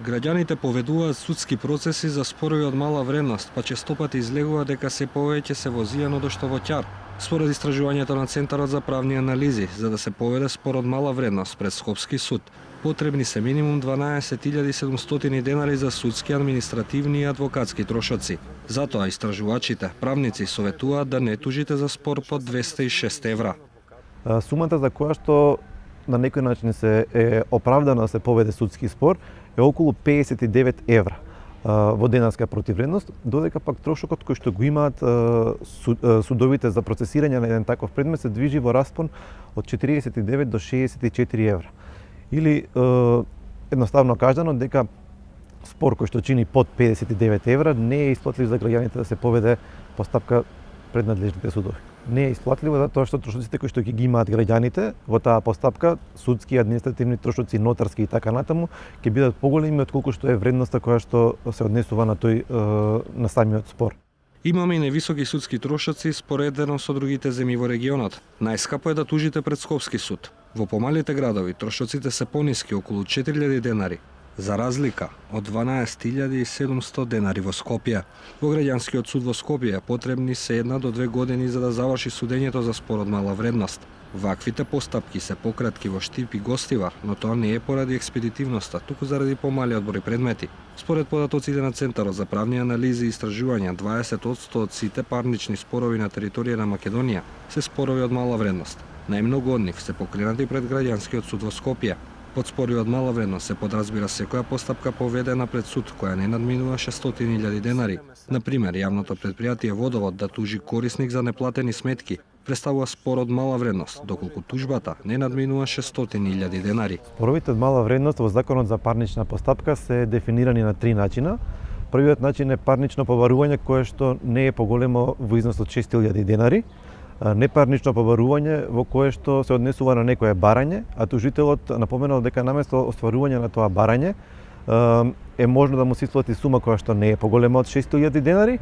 Граѓаните поведуваат судски процеси за спорови од мала вредност, па честопати излегува дека се повеќе се возијано до што во ќар. Според истражувањето на Центарот за правни анализи, за да се поведе спор од мала вредност пред Скопски суд, потребни се минимум 12.700 денари за судски, административни и адвокатски трошоци. Затоа истражувачите, правници советуваат да не тужите за спор под 206 евра. Сумата за која што на некој начин се е оправдано да се поведе судски спор е околу 59 евра во денарска противвредност, додека пак трошокот кој што го имаат судовите за процесирање на еден таков предмет се движи во распон од 49 до 64 евра. Или едноставно кажано дека спор кој што чини под 59 евра не е исплатлив за граѓаните да се поведе постапка пред надлежните судови. Не е исплатливо затоа што трошоците кои што ги имаат граѓаните во таа постапка, судски, административни трошоци, нотарски и така натаму, ќе бидат поголеми отколку што е вредноста која што се однесува на тој на самиот спор. Имаме и невисоки судски трошоци споредено со другите земји во регионот. Најскапо е да тужите пред Скопски суд. Во помалите градови трошоците се пониски, околу 4000 денари, за разлика од 12.700 денари во Скопје. Во граѓанскиот суд во Скопје потребни се 1 до 2 години за да заврши судењето за спор од мала вредност. Ваквите постапки се пократки во Штип и Гостивар, но тоа не е поради експедитивноста, туку заради помалиот број предмети. Според податоците на Центарот за правни анализи и истражувања, 20% од сите парнични спорови на територија на Македонија се спорови од мала вредност. Најмногу од нив се покренати пред граѓанскиот суд во Скопје. Под спори од мала вредност се подразбира секоја постапка поведена пред суд која не надминува 600.000 денари. Например, јавното претпријатие Водовод да тужи корисник за неплатени сметки представува спор од мала вредност, доколку тужбата не надминува 600.000 денари. Споровите од мала вредност во Законот за парнична постапка се дефинирани на 3 начина. Првиот начин е парнично побарување кое што не е поголемо во износ од 6.000 денари. Непарнично побарување во кое што се однесува на некое барање, а тужителот напоменал дека наместо остварување на тоа барање е можно да му се исплати сума која што не е поголема од 6.000 денари,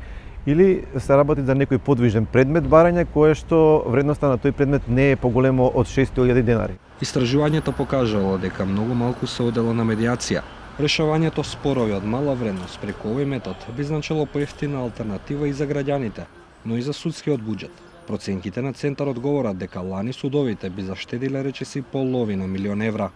или се работи за некој подвижен предмет барање кое што вредноста на тој предмет не е поголемо од 6.000 денари. Истражувањето покажало дека многу малку се одело на медијација. Решавањето спорови од мала вредност преку овој метод би значило поевтина алтернатива и за граѓаните, но и за судскиот буџет. Проценките на Центарот говорат дека лани судовите би заштедиле речиси половина милион евра.